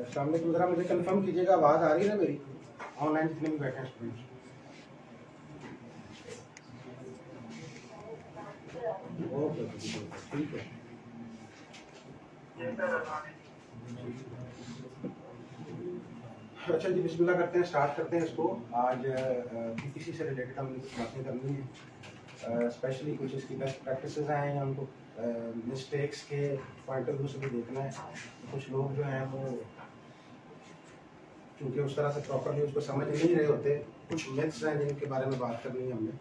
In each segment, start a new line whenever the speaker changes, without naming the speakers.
सामने ज़रा मुझे कंफर्म कीजिएगा, आवाज़ आ रही है ना मेरी? ऑनलाइन जितने भी बैठे हैं स्टूडेंट्स। ओके ठीक है। अच्छा जी, बिस्मिल्लाह करते हैं, स्टार्ट करते हैं इसको। आज पीपीसी से रिलेटेड हमने कुछ बातें करनी है, स्पेशली कुछ इसकी बेस्ट प्रैक्टिसेस हैं या उनको मिस्टेक्स के पॉइंट ऑफ व्यू से भी देखना है। कुछ लोग जो हैं वो क्योंकि उस तरह से प्रॉपरली उसको समझ नहीं रहे होते, कुछ मिथ्स हैं जिनके बारे में बात करनी है हमने।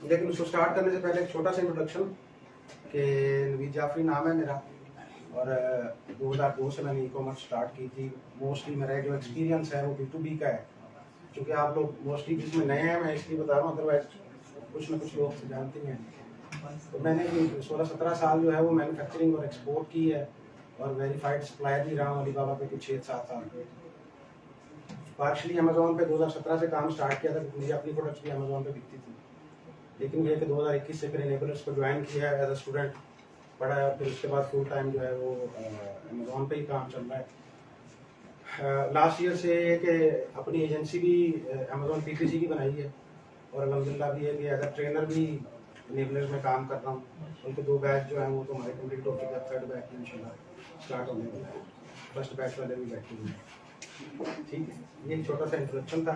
लेकिन उसको स्टार्ट करने से पहले एक छोटा सा इंट्रोडक्शन कि नवीद जाफरी नाम है मेरा, और 2002 से मैंने ई कॉमर्स स्टार्ट की थी। मोस्टली मेरा जो एक्सपीरियंस है वो B2B का है, क्योंकि आप लोग मोस्टली इसमें नए हैं, मैं इसलिए बता रहा हूँ, अदरवाइज कुछ ना कुछ लोग तो जानते हैं। तो मैंने 16-17 साल जो है वो मैन्युफैक्चरिंग और एक्सपोर्ट की है, और वेरीफाइड सप्लायर भी रहा हूँ अलीबाबा पे कुछ 6-7 साल पे। पार्शली अमेजोन पे 2017 से काम स्टार्ट किया था, क्योंकि मुझे अपनी प्रोडक्ट्स भी अमेजोन पे बिकती थी। लेकिन ये कि 2021 से फिर इनेबलर्स को ज्वाइन किया एज अ स्टूडेंट, पढ़ा है, फिर उसके बाद फुल टाइम जो है वो अमेजोन पे ही काम चल रहा है। लास्ट ईयर से कि अपनी एजेंसी भी अमेजोन पीपीसी की बनाई है, और अल्हम्दुलिल्लाह भी है कि एज अ ट्रेनर भी इनेबलर्स में काम कर रहा हूँ। उनके 2 बैच जो हैं वो तो हमारे कंप्लीट हो चुके हैं, 3rd बैच इंशाल्लाह स्टार्ट होने वाला है, 1st बैच वाले भी बैठे हुए हैं। ठीक है, ये एक छोटा सा इंट्रोडक्शन था।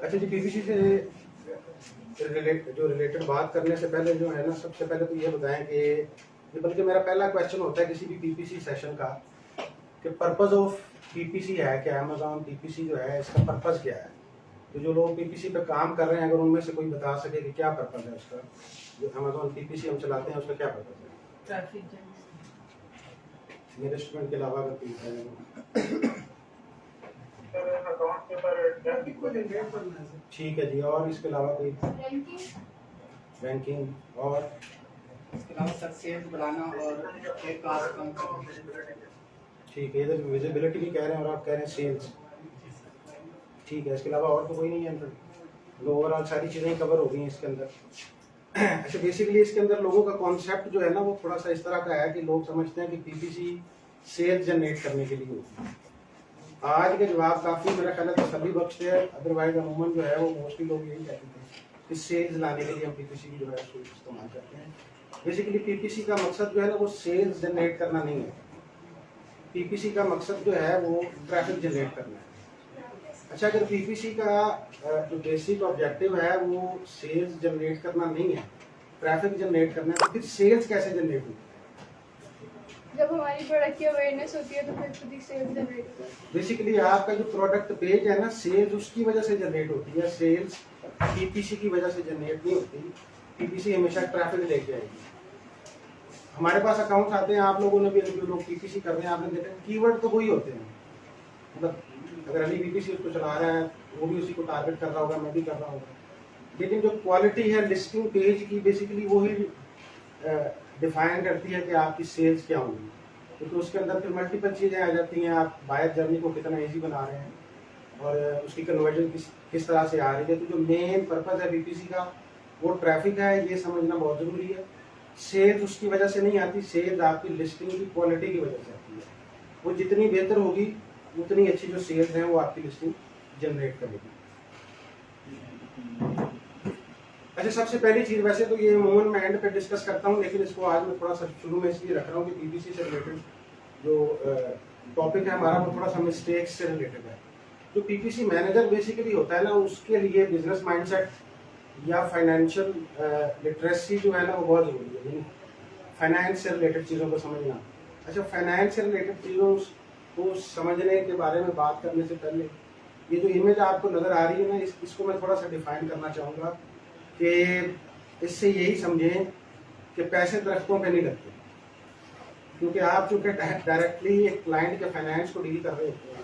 अच्छा जी, पीपीसी से रिलेटेड बात करने से पहले जो है ना, सबसे पहले तो ये बताएं कि बल्कि मेरा पहला क्वेश्चन होता है किसी भी पीपीसी सेशन का कि पर्पस ऑफ पीपीसी है क्या, अमेजोन पीपीसी जो है इसका पर्पस क्या है। तो जो लोग पीपीसी पे काम कर रहे हैं, अगर उनमें से कोई बता सके कि क्या पर्पस है उसका, जो अमेजोन पीपीसी हम चलाते हैं उसका क्या पर्पस है। मेरे स्टूडेंट के अलावा अगर कोई बताए। ठीक है जी, और इसके अलावा कोई रैंकिंग और
इसके अलावा सर सेल्स बढ़ाना और एक क्लास कम करना।
ठीक है, इधर विजिबिलिटी भी कह रहे हैं और आप कह रहे हैं सेल्स। ठीक है, इसके अलावा और तो कोई नहीं है। तो ओवरऑल सारी चीज़ें कवर हो गई हैं इसके अंदर। अच्छा, बेसिकली इसके अंदर लोगों का कॉन्सेप्ट जो है ना वो थोड़ा सा इस तरह का है कि लोग समझते हैं कि पीपीसी सेल्स जनरेट करने के लिए होती है। आज के जवाब काफ़ी मेरा ख्याल है तो सभी बख्शते हैं, अदरवाइज अमूमन जो है वो मोस्टली लोग यही कहते हैं कि सेल्स लाने के लिए हम पीपीसी की जो है उसको इस्तेमाल करते हैं। बेसिकली पीपीसी का मकसद जो है ना वो सेल्स जनरेट करना नहीं है। पीपीसी का मकसद जो है वो ट्रैफिक जनरेट करना है। अच्छा, अगर पीपीसी का जो बेसिक ऑब्जेक्टिव है वो सेल्स जनरेट करना नहीं है, ट्रैफिक जनरेट करना है, तो फिर सेल्स कैसे जनरेट होती है?
जब हमारी प्रोडक्ट की अवेयरनेस होती है तो फिर खुद ही सेल्स जनरेट होती है।
बेसिकली आपका जो प्रोडक्ट पेज है ना, सेल्स उसकी वजह से जनरेट होती है, सेल्स पीपीसी की वजह से जनरेट नहीं होती। पीपीसी हमेशा ट्रैफिक लेके आएगी। हमारे पास अकाउंट्स आते हैं, आप लोगों ने भी जो लोग पीपीसी कर रहे हैं आपने देखा कीवर्ड तो वही होते हैं। मतलब अगर अली पीपीसी उसको चला रहा है वो भी उसी को टारगेट कर रहा होगा, मैं भी कर रहा हूँ। लेकिन जो क्वालिटी है लिस्टिंग पेज की, बेसिकली वही डिफाइन करती है कि आपकी सेल्स क्या होंगी, क्योंकि उसके अंदर फिर मल्टीपल चीज़ें आ जाती हैं। आप बायर जर्नी को कितना ईजी बना रहे हैं और उसकी कन्वर्जन किस तरह से आ रही है। तो जो मेन पर्पज़ है पीपीसी का वो ट्रैफिक है, ये समझना बहुत ज़रूरी है। सेल्स उसकी वजह से नहीं आती, सेल्स आपकी लिस्टिंग की क्वालिटी की वजह से आती है। वो जितनी बेहतर होगी उतनी अच्छी जो सेल्स हैं वो आपकी लिस्टिंग जनरेट करेगी। अच्छा, सबसे पहली चीज़, वैसे तो ये अमूमन मैं एंड पे डिस्कस करता हूँ, लेकिन इसको आज मैं थोड़ा सा शुरू में इसलिए रख रहा हूँ कि पीपीसी से रिलेटेड जो टॉपिक है हमारा वो थोड़ा सा मिस्टेक्स से रिलेटेड है। जो पीपीसी मैनेजर बेसिकली होता है ना, उसके लिए बिजनेस माइंडसेट या फाइनेंशियल लिटरेसी जो है ना वो बहुत ज़रूरी है, फाइनेंस से रिलेटेड चीज़ों को समझना। अच्छा, फाइनेंस से रिलेटेड चीज़ों को समझने के बारे में बात करने से पहले ये जो इमेज आपको नज़र आ रही है ना, इसको मैं थोड़ा सा डिफाइन करना चाहूँगा कि इससे यही समझें कि पैसे दरख्तों पे नहीं लगते। क्योंकि आप चूँकि डायरेक्टली एक क्लाइंट के फाइनेंस को डील कर रहे होते हैं,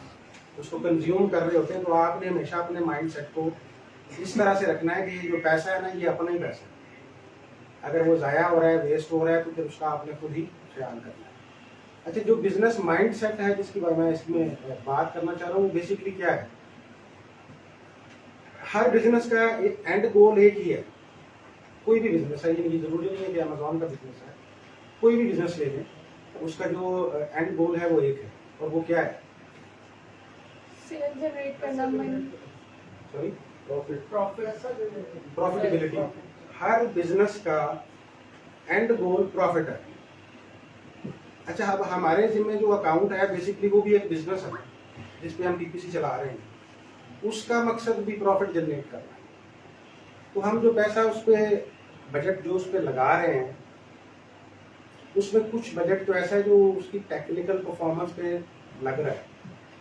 उसको कंज्यूम कर रहे होते हैं, तो आपने हमेशा अपने माइंडसेट को इस तरह से रखना है कि जो पैसा है ना ये अपना ही पैसा है। अगर वो ज़ाया हो रहा है, वेस्ट हो रहा है, तो फिर उसका आपने खुद ही ख्याल करना है। अच्छा, जो बिजनेस माइंडसेट है जिसकी मैं इसमें बात करना चाह रहा हूँ, बेसिकली क्या है, हर बिजनेस का एंड गोल एक ही है। कोई भी बिजनेस है, ये जरूरी नहीं है कि अमेजोन का बिजनेस है, कोई भी बिजनेस ले लें, उसका जो एंड गोल है वो एक है, और वो क्या है?
सेल जनरेट करना, मनी,
सॉरी,
प्रॉफिट,
प्रॉफिटेबिलिटी। हर बिजनेस का एंड गोल प्रॉफिट है। अच्छा, अब हमारे जिम्मे जो अकाउंट है बेसिकली वो भी एक बिजनेस है जिसपे हम पीपीसी चला रहे हैं, उसका मकसद भी प्रॉफिट जनरेट करना है। तो हम जो पैसा उस पर बजट जो उस पर लगा रहे हैं, उसमें कुछ बजट तो ऐसा है जो उसकी टेक्निकल परफॉर्मेंस पे लग रहा है,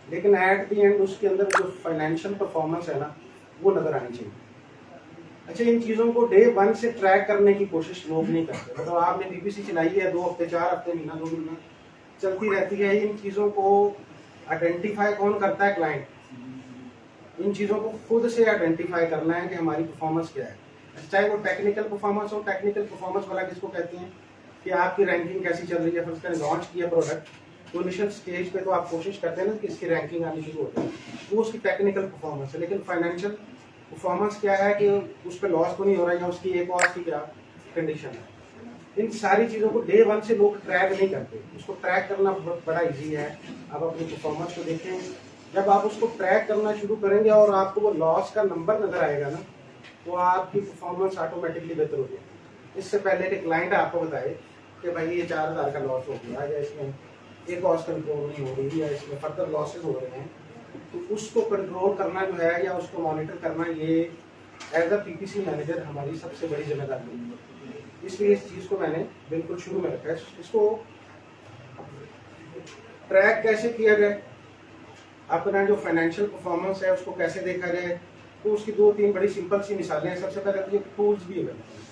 लेकिन एट द एंड उसके अंदर जो फाइनेंशियल परफॉर्मेंस है ना, वो नजर आनी चाहिए। अच्छा, इन चीज़ों को डे 1 से ट्रैक करने की कोशिश लोग नहीं करते। मतलब आपने पीपीसी चलाई है 2 हफ्ते, 4 हफ्ते, महीना, 2 महीना चलती रहती है, इन चीज़ों को आइडेंटिफाई कौन करता है? क्लाइंट। इन चीज़ों को खुद से आइडेंटिफाई करना है कि हमारी परफॉर्मेंस क्या है। चाहे वो टेक्निकल परफॉर्मेंस हो, टेक्निकल परफॉर्मेंस वाला किसको कहते हैं कि आपकी रैंकिंग कैसी चल रही है। फर्स्ट टाइम लॉन्च किया प्रोडक्ट, तो इनिशियल स्टेज पे तो आप कोशिश करते हैं ना कि इसकी रैंकिंग आनी शुरू हो जाए, वो उसकी टेक्निकल परफॉर्मेंस है। लेकिन फाइनेंशियल परफॉर्मेंस क्या है कि उस पर लॉस तो नहीं हो रहा है, या उसकी एक और की क्या कंडीशन है। इन सारी चीज़ों को डे 1 से लोग ट्रैक नहीं करते। उसको ट्रैक करना बहुत बड़ा इजी है। आप अपनी परफॉर्मेंस को देखें, जब आप उसको ट्रैक करना शुरू करेंगे और आपको वो लॉस का नंबर नजर आएगा ना, तो आपकी परफॉर्मेंस ऑटोमेटिकली बेहतर हो जाएगी। इससे पहले कि क्लाइंट आपको बताए कि भाई ये 4000 का लॉस हो गया, या इसमें एक कॉस्ट कंट्रोल नहीं हो रही, या इसमें फर्दर लॉसेज हो रहे हैं, तो उसको कंट्रोल करना जो है या उसको मॉनिटर करना, ये एज अ पीपीसी मैनेजर हमारी सबसे बड़ी जिम्मेदारी है। इसलिए इस चीज़ को मैंने बिल्कुल शुरू में रखा है। इसको ट्रैक कैसे किया जाए, अपना जो फाइनेंशियल परफॉर्मेंस है उसको कैसे देखा जाए, तो उसकी 2-3 बड़ी सिंपल सी मिसालें हैं। सबसे पहले तो ये टूल्स भी अवेलेबल है।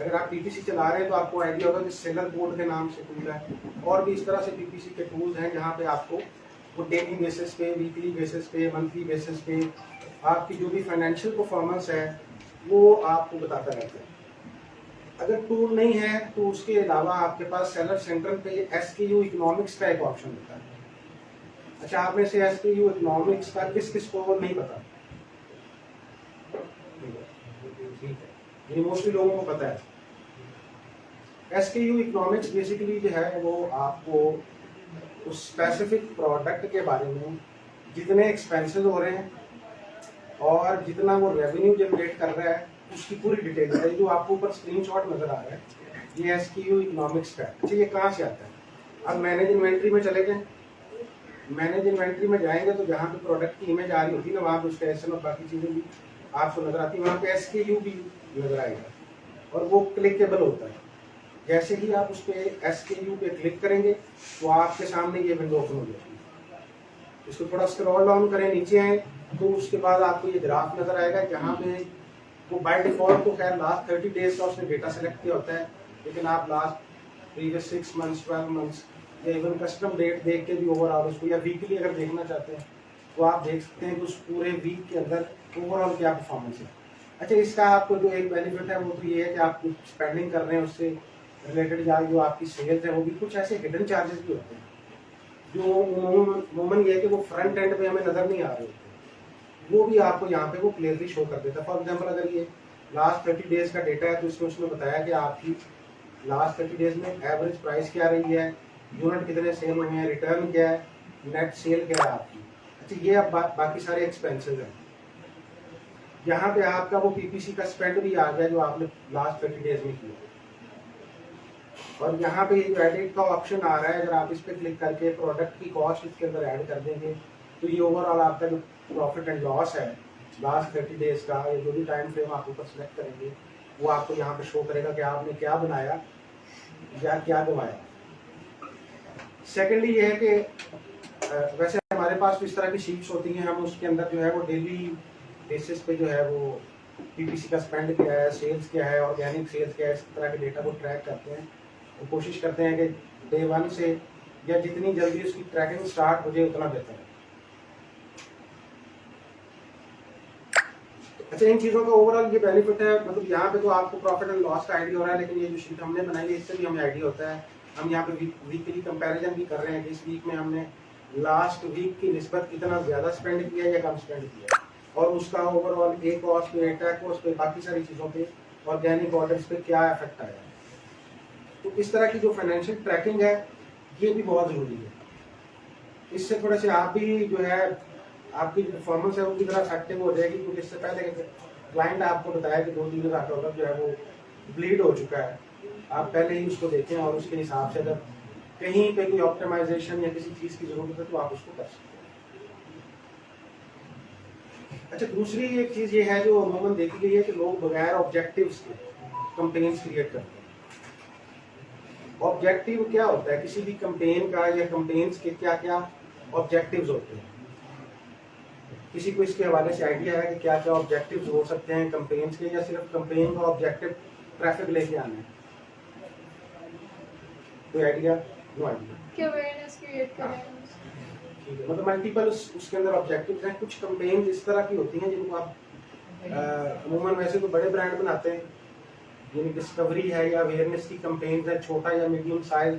अगर आप पीपीसी चला रहे हैं तो आपको आइडिया होगा कि सेलर बोर्ड के नाम से टूल है, और भी इस तरह से पीपीसी के टूल्स हैं जहाँ पे आपको वो डेली बेसिस पे, वीकली बेसिस पे, मंथली बेसिस पे आपकी जो भी फाइनेंशियल परफॉर्मेंस है वो आपको बताता रहता है। अगर टूल नहीं है तो उसके अलावा आपके पास सेलर सेंटर पे SKU इकोनॉमिक्स का एक ऑप्शन होता है। अच्छा, आप में से SKU इकोनॉमिक्स का किस किस को नहीं पता? ठीक है, ये मोस्टली लोगों को पता है। SKU इकोनॉमिक्स बेसिकली जो है वो आपको उस स्पेसिफिक प्रोडक्ट के बारे में जितने एक्सपेंसेस हो रहे हैं और जितना वो रेवेन्यू जनरेट कर रहा है उसकी पूरी डिटेल है। जो आपको ऊपर स्क्रीनशॉट नजर आ रहा है, ये SKU इकोनॉमिक्स का है। अच्छा, ये कहाँ से आता है? अब मैनेज इन्वेंट्री में चले गए, मैनेज इन्वेंट्री में जाएंगे तो जहाँ पे प्रोडक्ट की इमेज आ रही होती है ना, वहाँ पे उसका एसएन और बाकी चीज़ें भी आपको नजर आती है, वहाँ पे SKU भी नजर आएगा और वो क्लिकेबल होता है। जैसे ही आप उस पर SKU पे क्लिक करेंगे तो आपके सामने ये विंडो ओपन हो जाएगी। इसको थोड़ा स्क्रॉल डाउन करें, नीचे आए तो उसके बाद आपको ये ग्राफ नजर आएगा जहाँ पे वो बाय डिफॉल्ट तो खैर लास्ट 30 डेज का उसने डेटा सेलेक्ट किया होता है, लेकिन आप लास्ट प्रीवियस 6 मंथ्स, 12 मंथ्स या इवन कस्टम डेट देख के भी ओवरऑल उसको, या वीकली अगर देखना चाहते हैं तो आप देख सकते हैं कि उस पूरे वीक के अंदर ओवरऑल क्या परफॉर्मेंस है। अच्छा, इसका आपको जो एक बेनिफिट है वो तो ये है कि आप कुछ स्पेंडिंग कर रहे हैं उससे रिलेटेड, या जो आपकी सेल्स है वो भी कुछ ऐसे हिडन चार्जेस भी होते हैं जो उमूमन ये है कि वो फ्रंट एंड पे हमें नजर नहीं आ रहे होते, वो भी आपको यहाँ पे वो क्लियरली शो कर देता है। फॉर एग्जांपल, अगर ये लास्ट 30 डेज का डेटा है तो इसमें उसने बताया कि आपकी लास्ट 30 डेज में एवरेज प्राइस क्या रही है, यूनिट कितने सेल हुए हैं, रिटर्न क्या है, नेट सेल क्या है आपकी। अच्छा, ये अब बाकी सारे एक्सपेंसेस हैं। यहाँ पे आपका वो पीपीसी का स्पेंड भी आ गया जो आपने लास्ट 30 डेज में किया, और यहाँ पे जो एडिट का ऑप्शन आ रहा है, अगर आप इस पर क्लिक करके प्रोडक्ट की कॉस्ट इसके अंदर ऐड कर देंगे तो ये ओवरऑल आपका जो प्रॉफिट एंड लॉस है लास्ट 30 डेज का, या जो भी टाइम फ्रेम आप ऊपर सेलेक्ट करेंगे वो आपको यहाँ पे शो करेगा कि आपने क्या बनाया या क्या गंवाया। सेकेंडली ये है कि वैसे हमारे पास तो इस तरह की शीट्स होती हैं, हम उसके अंदर जो है वो डेली बेसिस पे जो है वो पीपीसी का स्पेंड क्या है, सेल्स क्या है, ऑर्गेनिक सेल्स क्या है, इस तरह के डेटा को ट्रैक करते हैं। तो कोशिश करते हैं कि डे 1 से या जितनी जल्दी उसकी ट्रैकिंग स्टार्ट हो जाए उतना बेहतर है। अच्छा, इन चीज़ों का ओवरऑल ये बेनिफिट है, मतलब यहाँ पे तो आपको प्रॉफिट एंड लॉस का आइडिया हो रहा है, लेकिन ये जो शीट हमने बनाई है इससे भी हमें आइडिया होता है। हम यहाँ पे वीकली कंपैरिजन भी कर रहे हैं कि इस वीक में हमने लास्ट वीक की निस्बत कितना ज़्यादा स्पेंड किया या कम स्पेंड किया। और उसका ओवरऑल ए कॉस्ट पे, टैक कॉस्ट पे, बाकी सारी चीज़ों पे, ऑर्गेनिक ऑर्डर्स पे क्या इफेक्ट आया है। तो इस तरह की जो फाइनेंशियल ट्रैकिंग है ये भी बहुत ज़रूरी है। इससे थोड़ा से आप भी जो है आपकी जो परफॉर्मेंस है वो की तरह इफेक्टिव हो जाएगी, क्योंकि इससे पहले क्लाइंट आपको बताया कि 2-3 हज़ार डॉलर जो है वो ब्लीड हो चुका है, आप पहले ही उसको देखें और उसके हिसाब से अगर कहीं पे कोई ऑप्टिमाइजेशन या किसी चीज़ की जरूरत है तो आप उसको कर सकते हैं। अच्छा, दूसरी एक चीज़ ये है जो अमूमन देखी गई है कि लोग बगैर ऑब्जेक्टिव्स के कंपेन्स क्रिएट करते हैं। ऑब्जेक्टिव क्या होता है किसी भी कंपेन का, या कंपेन्स के क्या क्या ऑब्जेक्टिव्स होते हैं? किसी को इसके हवाले से आइडिया है कि क्या क्या ऑब्जेक्टिव्स हो सकते हैं कंपेन्स के, या सिर्फ कंपेन का ऑब्जेक्टिव ट्रैफिक लेके आना है? कोई आइडिया? No idea.
क्या अवेयरनेस क्रिएट करें?
ठीक है, मतलब मल्टीपल उसके अंदर ऑब्जेक्टिव्स हैं। कुछ कंपेन इस तरह की होती हैं जिनको आप अमूमन वैसे तो बड़े ब्रांड बनाते हैं, यानी डिस्कवरी है या अवेयरनेस की कंपेन है। छोटा या मीडियम साइज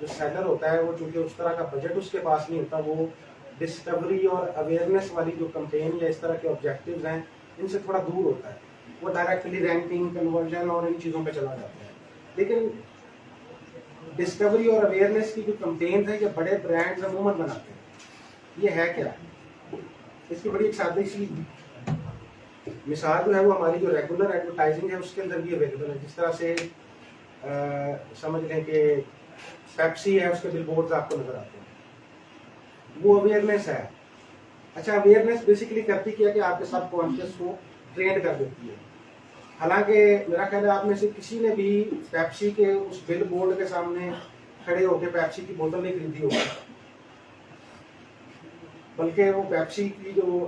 जो सेलर होता है वो चूंकि उस तरह का बजट उसके पास नहीं होता, वो डिस्कवरी और अवेयरनेस वाली जो कंपेन या इस तरह के ऑब्जेक्टिव्स हैं इनसे थोड़ा दूर होता है। वो डायरेक्टली रैंकिंग, कन्वर्जन और इन चीज़ों पे चला जाता है। लेकिन डिस्कवरी और अवेयरनेस की जो कंपेन है ये बड़े ब्रांड्स अमूमन बनाते हैं। ये है क्या? इसकी बड़ी एक सादी सी मिसाल जो है वो हमारी जो रेगुलर एडवर्टाइजिंग है उसके अंदर भी अवेलेबल है। जिस तरह से समझ लें कि पेप्सी है, उसके बिलबोर्ड्स आपको नजर आते हैं, वो अवेयरनेस है। अच्छा, अवेयरनेस बेसिकली करती क्या कि आपके सब कॉन्शियस को ट्रेन कर देती है। हालांकि मेरा ख्याल है आप में से किसी ने भी पेप्सी के उस बिल बोर्ड के सामने खड़े होकर पेप्सी की बोतल नहीं खरीदी होगी, बल्कि वो पेप्सी की जो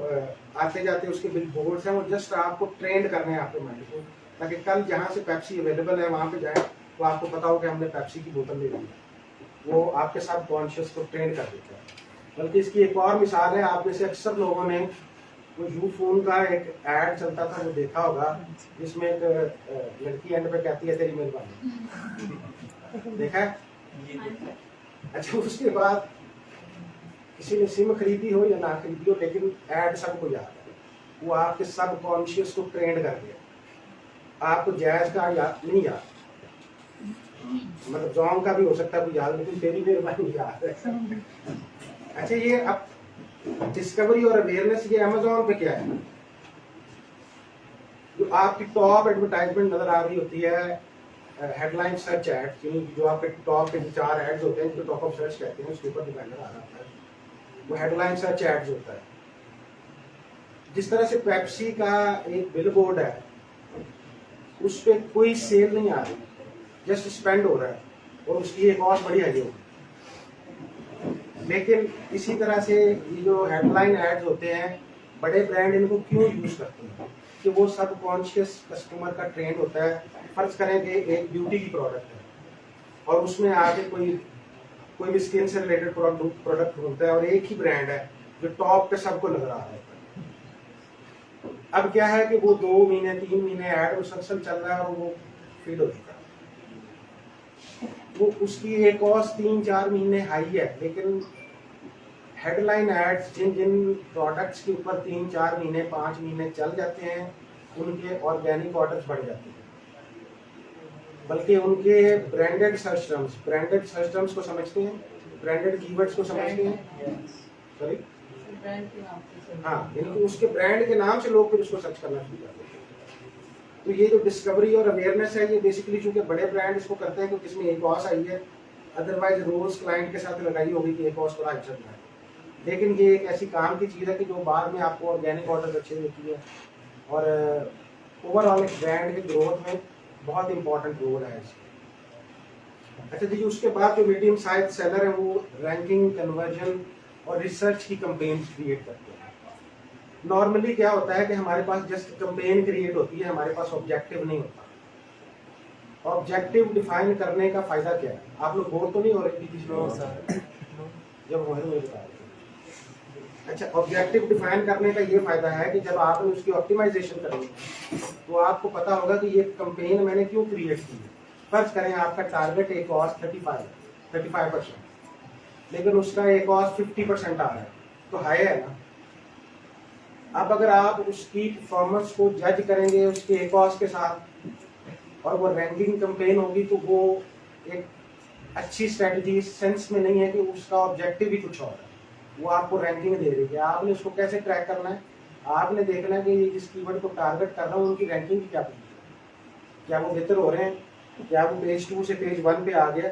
आते जाते उसके बिल बोर्ड्स हैं वो जस्ट आपको ट्रेंड करने हैं आपके माइंड को, ताकि कल जहाँ से पेप्सी अवेलेबल है वहाँ पे जाए तो आपको पता हो कि हमने पेप्सी की बोतल ले ली है। वो आपके सब कॉन्शियस को ट्रेंड कर देता है। बल्कि इसकी एक और मिसाल है, आप में से अक्सर लोगों ने वो यू फोन का एक ऐड चलता था वो देखा होगा, जिसमें एक लड़की एंड पे कहती है तेरी मेहरबानी। देखा है? अच्छा, उसके बाद किसी ने सिम खरीदी हो या ना खरीदी हो, लेकिन ऐड सबको याद है। वो आपके सब कॉन्शियस को ट्रेंड कर दिया। आपको जायज का याद नहीं याद, मतलब जॉन का भी हो सकता है कोई याद, लेकिन तेरी मेहरबानी याद है। अच्छा, ये अब डिस्कवरी और अवेयरनेस ये अमेज़न पे क्या है? जो आपकी टॉप एडवर्टाइजमेंट नजर आ रही होती है, हेडलाइन सर्च एड, जो आपके टॉप के 4 एड्स होते हैं जिनको टॉप ऑफ सर्च कहते हैं, उसके ऊपर डिपेंड आ रहा है, वो हेडलाइन सर्च एड्स होता है। जिस तरह से पेप्सी का एक बिलबोर्ड है, उस पर कोई सेल नहीं आ रही, जस्ट स्पेंड हो रहा है और उसकी एक और बड़ी है जो। लेकिन इसी तरह से ये जो हेडलाइन एड्स होते हैं, बड़े ब्रांड इनको क्यों यूज करते हैं? कि वो सब कॉन्शियस कस्टमर का ट्रेंड होता है। फर्ज करें कि एक ब्यूटी की प्रोडक्ट है और उसमें आके कोई भी स्किन से रिलेटेड प्रोडक्ट होता है और एक ही ब्रांड है जो टॉप पे सबको नजर आ रहा है। अब क्या है कि वो 2 महीने 3 महीने ऐड मुसलसल चल रहा है और वो फीड हो चुका है, वो उसकी एक और 3-4 महीने हाई है। लेकिन हेडलाइन एड्स जिन प्रोडक्ट्स के ऊपर 3-4 महीने 5 महीने चल जाते हैं, उनके ऑर्गेनिक ऑर्डर्स बढ़ जाते हैं। बल्कि उनके ब्रांडेड सर्च टर्म्स को समझते हैं, ब्रांडेड कीवर्ड्स को समझते हैं, सॉरी हाँ, यानी उसके ब्रांड के नाम से लोग फिर उसको सर्च करना शुरू करते हैं। तो ये जो डिस्कवरी और अवेयरनेस है, ये बेसिकली चूंकि बड़े ब्रांड इसको करते हैं क्योंकि इसमें एक कॉस्ट आई है, अदरवाइज रोज क्लाइंट के साथ लगाई होगी कि एक कॉस्ट बड़ा अच्छा है। लेकिन ये एक ऐसी काम की चीज़ है कि जो बाद में आपको ऑर्गेनिक ऑर्डर अच्छे देती है और ओवरऑल एक ब्रांड की ग्रोथ में बहुत इंपॉर्टेंट रोल है इसका। अच्छा जी, उसके बाद जो मीडियम साइज सेलर है वो रैंकिंग, कन्वर्जन और रिसर्च की कंपेन क्रिएट करते हैं। नॉर्मली क्या होता है कि हमारे पास जस्ट कंपेन क्रिएट होती है, हमारे पास ऑब्जेक्टिव नहीं होता। ऑब्जेक्टिव डिफाइन करने का फायदा क्या है? आप लोग बोर तो नहीं हो रहे बीच में जब हमारे में बता रहे? अच्छा, ऑब्जेक्टिव डिफाइन करने का ये फायदा है कि जब आपने उसकी ऑप्टिमाइजेशन करनी है तो आपको पता होगा कि ये कंपेन मैंने क्यों क्रिएट की है। फर्ज करें आपका टारगेट एक कॉस्ट 35%, लेकिन उसका एक कॉस्ट 50% आ रहा है, तो हाई है ना। अब अगर आप उसकी परफॉर्मेंस को जज करेंगे उसके एकॉस के साथ और वो रैंकिंग कैंपेन होगी तो वो एक अच्छी स्ट्रेटजी इस सेंस में नहीं है कि उसका ऑब्जेक्टिव ही कुछ और है। वो आपको रैंकिंग दे रही है, आपने उसको कैसे क्रैक करना है, आपने देखना है कि ये जिस कीवर्ड को टारगेट कर रहा हूँ उनकी रैंकिंग की क्या पोजीशन है, क्या वो बेहतर हो रहे हैं, क्या वो पेज 2 से पेज 1 पे आ गया,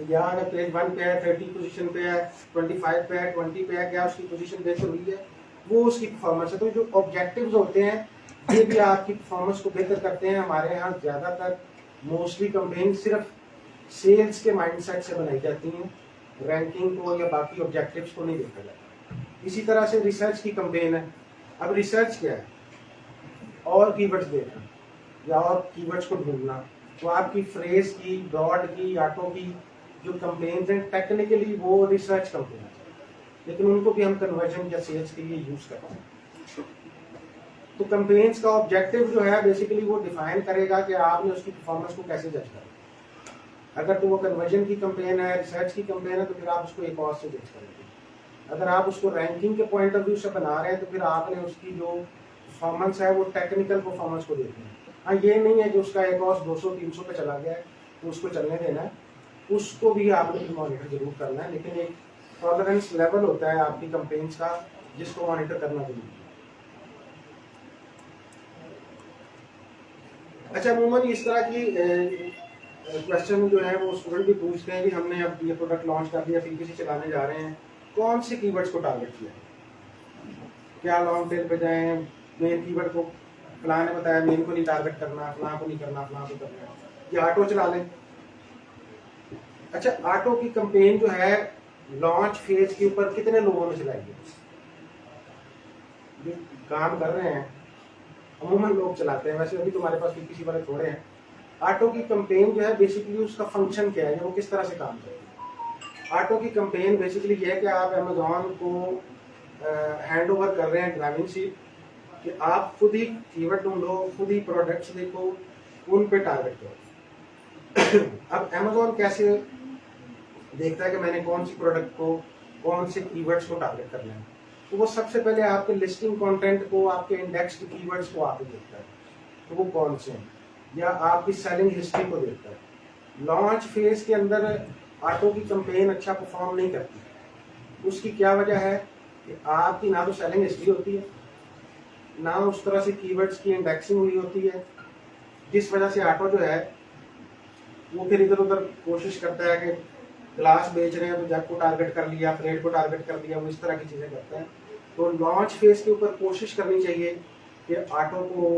या अगर पेज 1 पे है 30 पोजीशन पे है, 25 पे है, 20 पे है, क्या उसकी पोजीशन बेहतर हुई है, वो उसकी परफॉर्मेंस है। तो जो ऑब्जेक्टिव्स होते हैं ये भी आपकी परफॉर्मेंस को बेहतर करते हैं। हमारे यहाँ ज़्यादातर मोस्टली कंपेन सिर्फ सेल्स के माइंडसेट से बनाई जाती हैं, रैंकिंग को या बाकी ऑब्जेक्टिव्स को नहीं देखा जाता। इसी तरह से रिसर्च की कंपेन है। अब रिसर्च क्या है, और कीवर्ड्स देखना या और कीवर्ड्स को ढूंढना। तो आपकी फ्रेज की, ब्रॉड की, ऑटो की जो कंपेन्स हैं टेक्निकली वो रिसर्च कंपेन है, लेकिन उनको भी हम कन्वर्जन या सेल्स के लिए यूज करते हैं। तो कंपेन्स का ऑब्जेक्टिव जो है बेसिकली वो डिफाइन करेगा कि आपने उसकी परफॉर्मेंस को कैसे जज करना। अगर तो वो कन्वर्जन की कंपेन है, रिसर्च की कंपेन है, तो फिर आप उसको एक और से जज करेंगे। अगर आप उसको रैंकिंग के पॉइंट ऑफ व्यू से बना रहे हैं तो फिर आपने उसकी जो परफॉर्मेंस है वो टेक्निकल परफॉर्मेंस को देखना है। हाँ, ये नहीं है कि उसका एक और 200-300 पे चला गया है तो उसको चलने देना है, उसको भी आपने मॉनिटर जरूर करना है, लेकिन एक टॉलरेंस लेवल होता है आपकी कंपेन्स का जिसको मॉनिटर करना जरूरी है। अच्छा, अमूमन इस तरह की क्वेश्चन जो है वो स्टूडेंट भी पूछते हैं कि हमने अब ये प्रोडक्ट लॉन्च कर दिया, पीपीसी चलाने जा रहे हैं, कौन से कीवर्ड्स को टारगेट किया है, क्या लॉन्ग टेल पे जाएं, मेन कीवर्ड को फलां ने बताया मेन को नहीं टारगेट करना, फलां को नहीं करना, फलां को करना, ये ऑटो चला लें। अच्छा, ऑटो की कंपेन जो है लॉन्च फेज के ऊपर कितने लोगों ने चलाई है, काम कर रहे हैं अमूमन लोग चलाते हैं, वैसे अभी तुम्हारे पास पीपीसी वाले थोड़े हैं। ऑटो की कंपेन जो है बेसिकली उसका फंक्शन क्या है, वो किस तरह से काम करती है। ऑटो की कंपेन बेसिकली ये है कि आप अमेजोन को हैंड ओवर कर रहे हैं ड्राइविंग सीट, कि आप खुद ही कीवर्ड ढूंढो, खुद ही प्रोडक्ट्स देखो, उन पे टारगेट करो। अब अमेजोन कैसे देखता है कि मैंने कौन सी प्रोडक्ट को, कौन से कीवर्ड्स को टारगेट करना है, तो वो सबसे पहले आपके लिस्टिंग कंटेंट को, आपके इंडेक्स के कीवर्ड्स को आके देखता है, तो वो कौन से हैं, या आपकी सेलिंग हिस्ट्री को देखता है। लॉन्च फेज के अंदर ऑटो की कंपेन अच्छा परफॉर्म नहीं करती, उसकी क्या वजह है कि आपकी ना तो सेलिंग हिस्ट्री होती है, ना उस तरह से कीवर्ड्स की इंडेक्सिंग हुई होती है, जिस वजह से ऑटो जो है वो फिर इधर उधर कोशिश करता है कि ग्लास बेच रहे हैं तो जग को टारगेट कर लिया, फ्रेड को टारगेट कर लिया, वो इस तरह की चीजें करता है। तो लॉन्च फेज के ऊपर कोशिश करनी चाहिए कि ऑटो को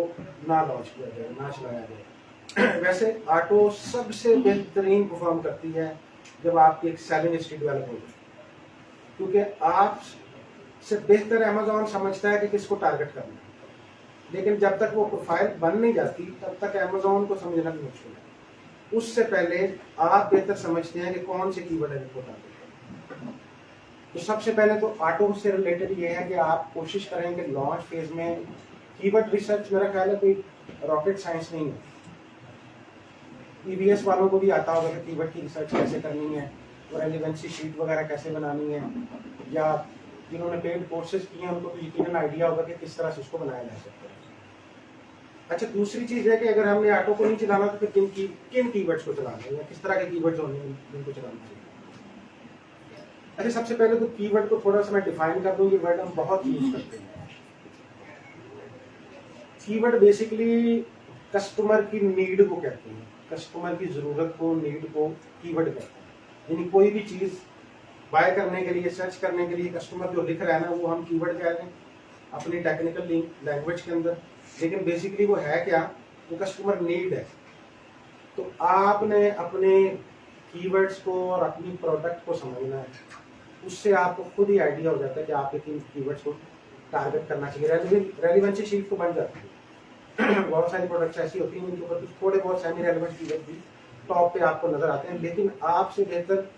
ना लॉन्च किया जाए, ना चलाया जाए। वैसे ऑटो सबसे बेहतरीन परफॉर्म करती है जब आपकी एक सेलिंग हिस्ट्री डेवलप हो जाए, क्योंकि आप से बेहतर अमेजोन समझता है कि किसको टारगेट करना है, लेकिन जब तक वो प्रोफाइल बन नहीं जाती तब तक अमेजोन को समझना भी मुश्किल है। उससे पहले आप बेहतर समझते हैं कि कौन से कीवर्ड है जिनको टारगेट करना है। तो सबसे पहले तो ऑटो से रिलेटेड ये है कि आप कोशिश करें कि लॉन्च फेज में कीवर्ड रिसर्च, मेरा ख्याल है कोई रॉकेट साइंस नहीं है, ईवीएस वालों को भी आता होगा कि कीवर्ड की रिसर्च कैसे करनी है और रेलेवेंसी शीट वगैरह कैसे बनानी है, या जिन्होंने पेड कोर्सेज किए हैं उनको तो यकीनन आइडिया होगा कि किस तरह से उसको बनाया जा सकता है। अच्छा, दूसरी चीज है कि अगर हमने ऑटो को नहीं चलाना तो फिर किन कीवर्ड्स को चलाना है, या किस तरह के कीवर्ड्स होंगे जिनको चलाना चाहिए। अच्छा, सबसे पहले तो कीवर्ड को थोड़ा सा मैं डिफाइन कर दूं, ये वर्ड हम बहुत यूज करते हैं। कीवर्ड बेसिकली कस्टमर की नीड को कहते हैं, कस्टमर की जरूरत को, नीड को कीवर्ड कहते हैं। यानी कोई भी चीज बाय करने के लिए, सर्च करने के लिए कस्टमर जो लिख रहा है ना, वो हम कीवर्ड कह रहे हैं अपनी टेक्निकल लैंग्वेज के अंदर, लेकिन बेसिकली वो है क्या, वो कस्टमर नीड है। तो आपने अपने कीवर्ड्स को और अपनी प्रोडक्ट को समझना है, उससे आपको खुद ही आइडिया हो जाता है कि आपके किन कीवर्ड्स को टारगेट करना चाहिए। रेलिवेंसी शीट तो बन जाती है। बहुत सारी प्रोडक्ट्स ऐसी होती हैं जिनके ऊपर थोड़े बहुत सेमी रेलिवेंट कीवर्ड भी टॉप पे आपको नजर आते हैं, लेकिन आपसे बेहतर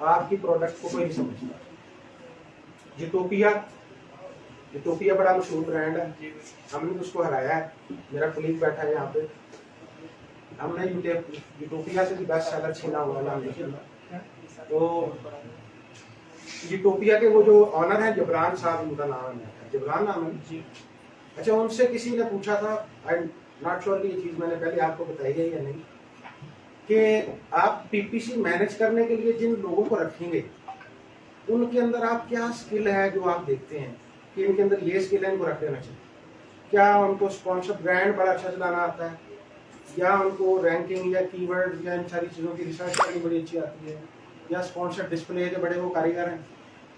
आपकी प्रोडक्ट को कोई नहीं समझता। यूटोपिया बड़ा मशहूर ब्रांड है, हमने उसको हराया है, मेरा कोलीग बैठा है यहाँ पे, हमने यूटोपिया से भी बेस्ट सेलर छीना हुआ है। तो यूटोपिया के वो जो ऑनर है, जबरान साहब उनका नाम है, जबरान नाम है।
जी।
अच्छा, उनसे किसी ने पूछा था, आई एम नॉट श्योर कि ये चीज़ मैंने पहले आपको बताई है या नहीं, कि आप पीपीसी मैनेज करने के लिए जिन लोगों को रखेंगे उनके अंदर आप क्या स्किल है जो आप देखते हैं कि इनके अंदर ये स्किल है, इनको रख लेना चाहिए। क्या उनको स्पॉन्सर ब्रांड बड़ा अच्छा चलाना आता है, या उनको रैंकिंग या कीवर्ड या इन सारी चीज़ों की रिसर्च करनी बड़ी अच्छी आती है, या स्पॉन्सर डिस्प्ले के बड़े वो कारीगर हैं।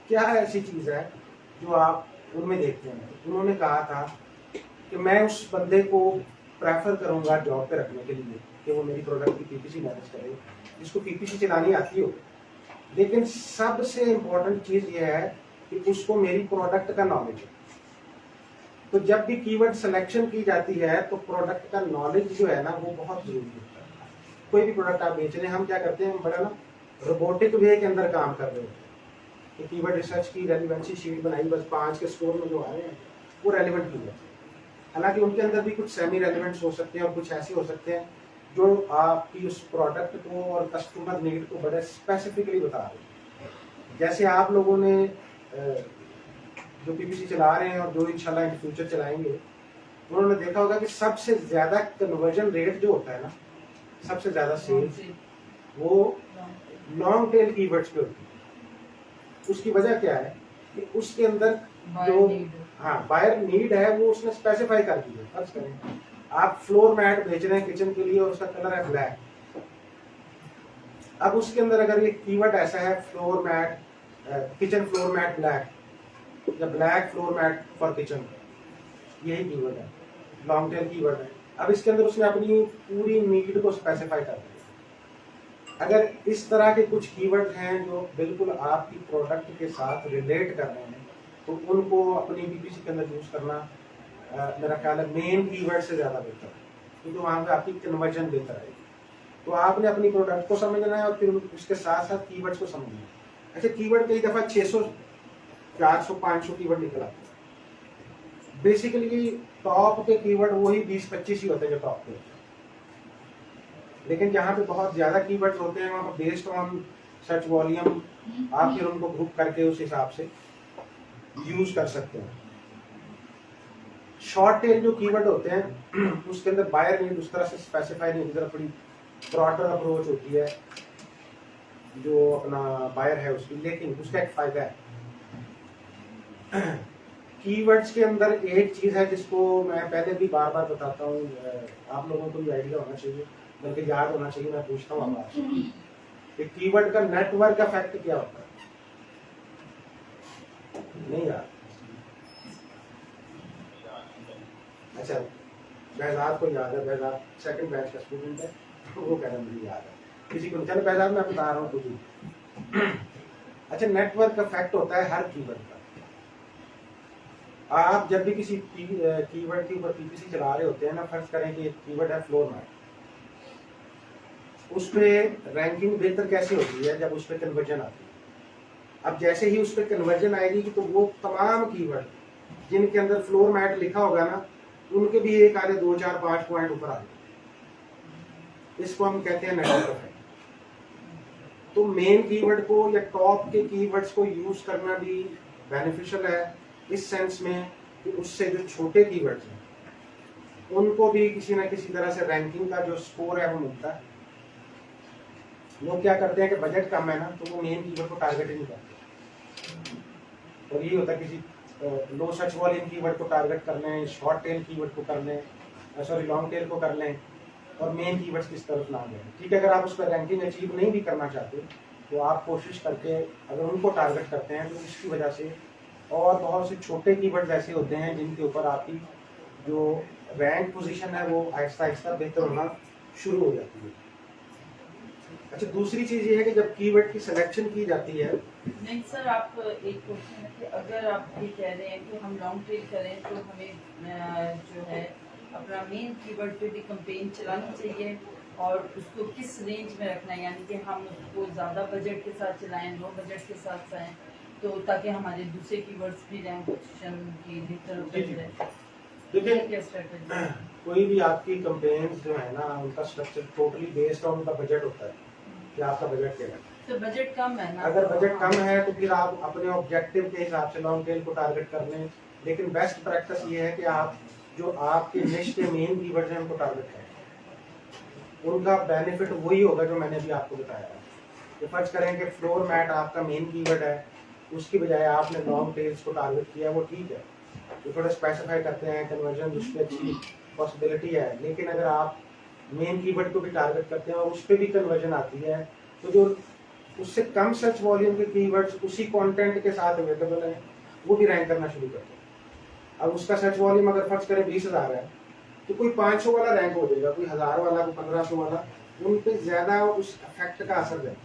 क्या ऐसी चीज़ है जो आप उनमें देखते हैं? उन्होंने कहा था कि मैं उस बंदे को प्रेफर करूंगा जॉब पे रखने के लिए कि वो मेरी प्रोडक्ट की पीपीसी मैनेज करे, जिसको पीपीसी चलानी आती हो, लेकिन सबसे इम्पोर्टेंट चीज़ ये है कि उसको मेरी प्रोडक्ट का नॉलेज है। तो जब भी कीवर्ड सिलेक्शन की जाती है तो प्रोडक्ट का नॉलेज जो है ना वो बहुत जरूरी होता है। कोई भी प्रोडक्ट आप बेच रहे हैं, हम क्या करते हैं, हम बड़ा ना रोबोटिक वे के अंदर काम कर रहे होते हैं कि कीवर्ड रिसर्च की रेलिवेंसी शीट बनाई, बस 5 के स्कोर में जो आ रहे हैं वो रेलिवेंट कीवर्ड, हालांकि उनके अंदर भी कुछ सेमी रेलिवेंट्स हो सकते हैं और कुछ ऐसे हो सकते हैं जो आपकी उस प्रोडक्ट को और कस्टमर नीड को बड़े स्पेसिफिकली बता रहे हैं। जैसे आप लोगों ने जो पीपीसी चला रहे हैं और जो इंशाल्लाह इन फ्यूचर चलाएंगे, उन्होंने देखा होगा कि सबसे ज्यादा कन्वर्जन रेट जो होता है ना, सबसे ज्यादा सेल्स वो लॉन्ग टेल कीवर्ड्स पे होती है। उसकी वजह क्या है कि उसके अंदर जो बायर नीड है वो उसने स्पेसिफाई कर दी है। फर्ज करें आप फ्लोर मैट बेच रहे हैं किचन के लिए और उसका कलर है ब्लैक, अब उसके अंदर अगर ये कीवर्ड ऐसा है floor mat, kitchen floor mat black या black floor mat for kitchen, यही कीवर्ड है, लॉन्ग टेल कीवर्ड है। अब इसके अंदर उसने अपनी पूरी नीड को स्पेसिफाई कर दिया। अगर इस तरह के कुछ कीवर्ड हैं जो बिल्कुल आपकी प्रोडक्ट के साथ रिलेट कर रहे हैं तो उनको अपनी पीपीसी के अंदर यूज करना मेरा ख्याल है मेन कीवर्ड से ज्यादा बेहतर है, क्योंकि वहां पे आपकी कन्वर्जन बेहतर आएगी। तो आपने अपनी प्रोडक्ट को समझना है और फिर उसके साथ साथ कीवर्ड्स को समझना है। अच्छा, कीवर्ड कई दफा 600 400 500 कीवर्ड निकल आते हैं। बेसिकली टॉप के कीवर्ड वही 20-25 ही होते हैं जो टॉप के होते हैं, लेकिन जहाँ पे बहुत ज्यादा कीवर्ड्स होते हैं वहाँ पर बेस्ड ऑन सर्च वॉल्यूम आप फिर उनको ग्रुप करके उस हिसाब से यूज कर सकते हैं। शॉर्ट टेल जो कीवर्ड होते हैं उसके अंदर बायर नीड उस तरह से स्पेसिफाई नहीं होती, थोड़ी ब्रॉडर अप्रोच होती है जो अपना बायर है उसकी, लेकिन उसका एक फायदा है। कीवर्ड्स के अंदर एक चीज है जिसको मैं पहले भी बार बार बताता हूँ, आप लोगों को भी आइडिया होना चाहिए, बल्कि याद होना चाहिए, मैं पूछता हूँ अब आपसे, कीवर्ड का नेटवर्क इफेक्ट क्या होता है? नहीं यार, अच्छा बहजाद को याद है, बहजाद सेकंड बैच का स्टूडेंट है, वो कह रहा मुझे याद है, किसी को चलो बहजाद मैं बता रहा हूँ कुछ। अच्छा, नेटवर्क इफेक्ट होता है हर कीवर्ड का। आप जब भी किसी कीवर्ड के ऊपर पीपीसी चला रहे होते हैं ना, फर्ज करें कि कीवर्ड है फ्लोर मैट, उस पे रैंकिंग बेहतर कैसे होती है? जब उस पे कन्वर्जन आती है। अब जैसे ही उस पे कन्वर्जन आएगी तो वो तमाम कीवर्ड जिनके अंदर फ्लोर मैट लिखा होगा ना, उनके भी 1 आधे 2 4 5 पॉइंट ऊपर आ जाए। इसको हम कहते हैं नेटवर्क इफेक्ट। तो मेन कीवर्ड को या टॉप के कीवर्ड्स को यूज करना भी बेनिफिशियल है इस सेंस में कि उससे जो छोटे कीवर्ड्स हैं उनको भी किसी ना किसी तरह से रैंकिंग का जो स्कोर है वो मिलता है। लोग क्या करते हैं कि बजट कम है ना तो वो मेन कीवर्ड को टारगेट ही नहीं करते, और ये होता है किसी लो सर्च वॉल्यूम कीवर्ड को टारगेट कर लें, शॉर्ट टेल कीवर्ड को कर लें, सॉरी लॉन्ग टेल को कर लें, और मेन कीवर्ड्स किस तरफ ना जाए। ठीक है, अगर आप उस पर रैंकिंग अचीव नहीं भी करना चाहते तो आप कोशिश करके अगर उनको टारगेट करते हैं तो इसकी वजह से, और बहुत से छोटे कीवर्ड्स ऐसे होते हैं जिनके ऊपर आपकी जो रैंक पोजीशन है वो आहिस्ता आहिस्ता बेहतर होना शुरू हो जाती है। अच्छा, दूसरी चीज ये है कि जब कीवर्ड की सिलेक्शन की जाती है,
नहीं सर, आप एक क्वेश्चन है कि अगर आप ये कह रहे हैं कि हम लॉन्ग टेल करें तो हमें जो है अपना मेन कीवर्ड पे भी कैंपेन चलानी चाहिए, और उसको किस रेंज में रखना है, यानी कि हम उसको ज़्यादा बजट के साथ चलाएं, लो बजट के साथ चलाएं, तो ताकि हमारे दूसरे कीवर्ड्स भी रैंक पोजीशन की बेहतर
देखिए
क्या स्ट्रेटजी?
कोई भी आपकी कंपेन्स जो है ना उनका स्ट्रक्चर टोटली बेस्ड ऑन उनका बजट होता है कि आपका बजट क्या है।
तो बजट कम है ना,
अगर बजट कम है तो फिर आप अपने ऑब्जेक्टिव के हिसाब से लॉन्ग टेल को टारगेट कर लें, लेकिन बेस्ट प्रैक्टिस ये है कि आप जो आपके निश के मेन कीवर्ड्स हैं उनको टारगेट करें। उनका बेनिफिट वही होगा जो मैंने अभी आपको बताया है। तो फर्ज करें कि फ्लोर मैट आपका मेन कीवर्ड है, उसकी बजाय आपने लॉन्ग टेल्स को टारगेट किया, वो ठीक है, तो थोड़ा स्पेसिफाई करते हैं कन्वर्जन उस पर अच्छी पॉसिबिलिटी है। लेकिन अगर आप मेन कीवर्ड को भी टारगेट करते हैं और उस पर भी कन्वर्जन आती है, तो जो उससे कम सर्च वॉल्यूम के कीवर्ड्स उसी कंटेंट के साथ अवेलेबल हैं वो भी रैंक करना शुरू करते हैं। अब उसका सर्च वॉल्यूम अगर फर्ज करें 20,000 है, तो कोई 500 वाला रैंक हो जाएगा, कोई 1000 वाला, कोई 1500 वाला, उन पे ज्यादा उस इफेक्ट का असर रहता है।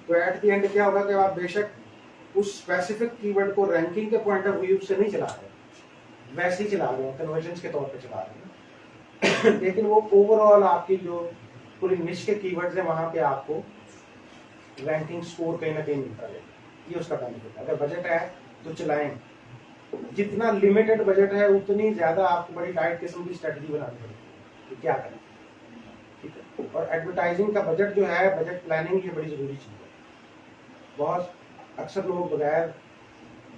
तो एट द एंड क्या होगा कि आप बेशक उस स्पेसिफिक कीवर्ड को रैंकिंग के पॉइंट ऑफ व्यू से नहीं चला रहे, वैसे ही चला रहे हैं, कन्वर्जन के तौर पे चला रहे हैं लेकिन वो ओवरऑल आपकी जो पूरी निश के कीवर्ड्स हैं वहां पे आपको रैंकिंग स्कोर कहीं ना कहीं मिलता है। ये उसका बेनिफिट है। अगर बजट है तो चलाएं, जितना लिमिटेड बजट है उतनी ज्यादा आपको बड़ी टाइट किस्म की स्ट्रेटजी बनानी पड़ेगी कि क्या करें, ठीक है। और एडवर्टाइजिंग का बजट जो है, बजट प्लानिंग, ये बड़ी जरूरी चीज है। बहुत अक्सर लोग बगैर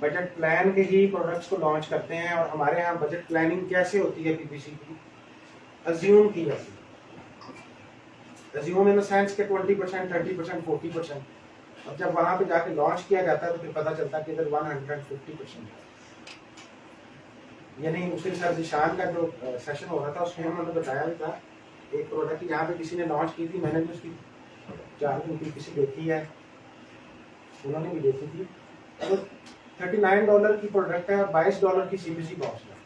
बजट प्लान के ही प्रोडक्ट्स को लॉन्च करते हैं, और हमारे यहाँ बजट प्लानिंग कैसे होती है पीपीसी की, अज्यूम की जाती है। अज्यूम इन द सेंस के 20%, 30%, 40%, अब जब वहां पे जाके लॉन्च किया जाता है तो फिर पता चलता है कि इधर 150% है। यानी उसी सर जिशान का जो सेशन हो रहा था उसमें उन्होंने बताया भी था, एक प्रोडक्ट यहाँ पे किसी ने लॉन्च की थी, मैंने भी उसकी 4 दिन पीपीसी देखी है, उन्होंने भी देखी थी। तो $39 की प्रोडक्ट है, $22 की सीपीसी कॉस्ट है।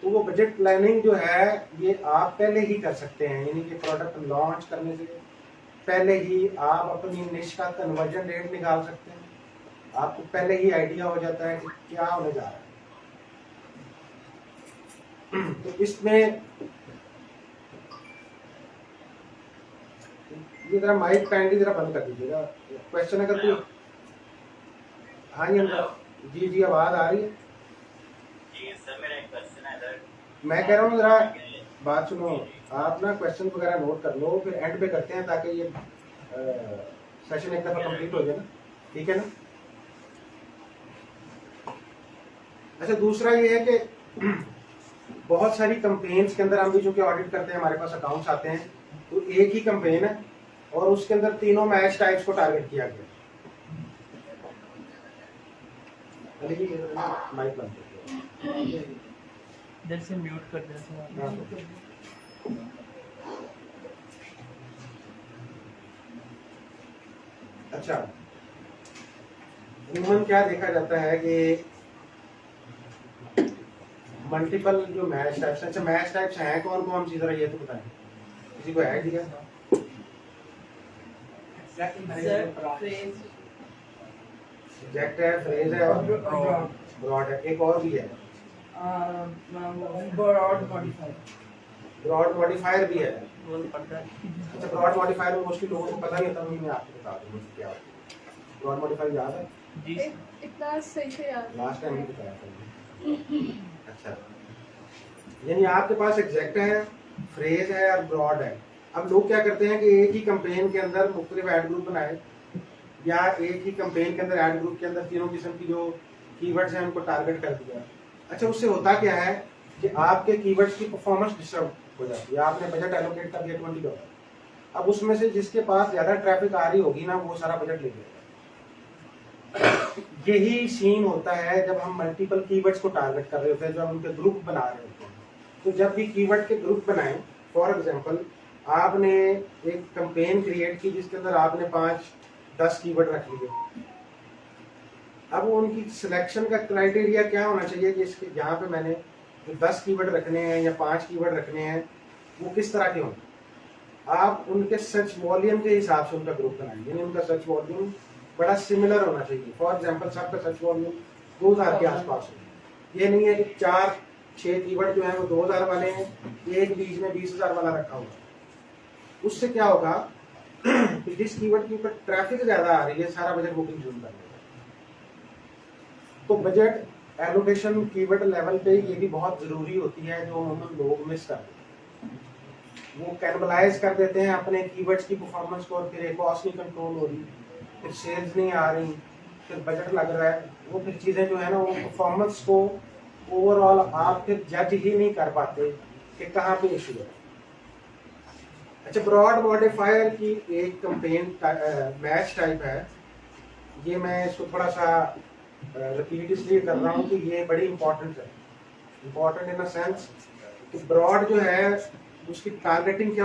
तो वो बजट प्लानिंग जो है ये आप पहले ही कर सकते हैं, यानी कि प्रोडक्ट लॉन्च करने से पहले ही आप अपनी निश का कन्वर्जन रेट निकाल सकते हैं। आपको पहले ही आइडिया हो जाता है कि क्या होने जा रहा है। तो इसमें ये जरा माइक काइंडली जरा बंद कर दीजिएगा। क्वेश्चन अगर कोई, हाँ जी जी आवाज आ रही है। मैं कह रहा हूँ जरा बात सुनो, आप ना क्वेश्चन वगैरह नोट कर लो, फिर एंड पे करते हैं ताकि ये सेशन एक दफा कंप्लीट हो जाए ना, ठीक है ना। अच्छा, दूसरा ये है कि बहुत सारी कंपेन्स के अंदर हम भी चूंकि ऑडिट करते हैं, हमारे पास अकाउंट्स आते हैं, तो एक ही कंपेन है और उसके अंदर तीनों मैच टाइप्स को टारगेट किया गया। माइक बंद कर
इधर से म्यूट कर देना।
अच्छा, ह्यूमन क्या देखा जाता है कि मल्टीपल जो मैच टाइप्स, अच्छा मैच टाइप्स हैं कौन कौन सी, जरा ये तो बताएं, किसी को है आइडिया? एग्जैक्ट है, फ्रेज है और ब्रॉड है, एक और भी है ब्रॉड मॉडिफायर भी है। अच्छा, ब्रॉड मॉडिफायर में मोस्टली लोगों को पता नहीं होता, मैं आपको बता दूं क्या होता है। ब्रॉड मॉडिफायर याद है?
जी
इतना सही से याद
लास्ट टाइम ही बताया था। अच्छा, यानी आपके पास एग्जैक्ट है, फ्रेज है और ब्रॉड है। अब लोग क्या करते हैं कि एक ही कंपेन के अंदर मुख्तलिफ एड ग्रुप बनाए, या एक ही कंपेन के अंदर एड ग्रुप के अंदर तीनों किस्म की जो कीवर्ड्स हैं उनको टारगेट कर दिया। अच्छा, उससे होता क्या है कि आपके कीवर्ड्स की परफॉर्मेंस डिस्टर्ब हो जाती है। आपने बजट एलोकेट कर दिया $20, अब उसमें से जिसके पास ज्यादा ट्रैफिक आ रही होगी ना, वो सारा बजट ले लेगा। यही सीन होता है जब हम मल्टीपल कीवर्ड्स को टारगेट कर रहे होते हैं, जब हम उनके ग्रुप बना रहे होते हैं। तो जब भी कीवर्ड के ग्रुप बनाएं, फॉर एग्जांपल आपने एक कैंपेन क्रिएट की जिसके अंदर आपने 5-10 कीवर्ड रख लिए, अब उनकी सिलेक्शन का क्राइटेरिया क्या होना चाहिए कि इसके यहाँ पे मैंने जो 10 कीवर्ड रखने हैं या 5 कीवर्ड रखने हैं, वो किस तरह के हों। आप उनके सर्च वॉल्यूम के हिसाब से उनका ग्रुप बनाएंगे, यानी उनका सर्च वॉल्यूम बड़ा सिमिलर होना चाहिए। फॉर एग्जांपल सबका सर्च वॉल्यूम 2000 के आसपास हो। ये नहीं है कि 4-6 कीवर्ड जो है वो 2000 वाले हैं, एक बीच में 20,000 वाला रखा हुआ। उससे क्या होगा कि जिस कीवर्ड के ऊपर ट्रैफिक ज्यादा आ रही है, सारा बजट वो कंज्यूम कर लेगा। तो बजट एलोकेशन कीवर्ड लेवल पे ये भी बहुत जरूरी होती है, जो हम लोग मिस कर देते हैं। वो कैनबलाइज कर देते हैं अपने कीवर्ड्स की परफॉर्मेंस को, और फिर कॉस्ट नहीं कंट्रोल हो रही, फिर सेल्स नहीं आ रही, फिर बजट लग रहा है, वो फिर चीज़ें जो है ना वो परफॉर्मेंस को ओवरऑल आप फिर जज ही नहीं कर पाते कि कहाँ पे इशू है। अच्छा, ब्रॉड मॉडिफायर की एक कंपेन मैच टाइप है, ये मैं इसको थोड़ा सा रिपीट इसलिए कर रहा हूँ कि ये बड़ी इंपॉर्टेंट है। इंपॉर्टेंट इन द सेंस कि ब्रॉड जो है उसकी टारगेटिंग क्या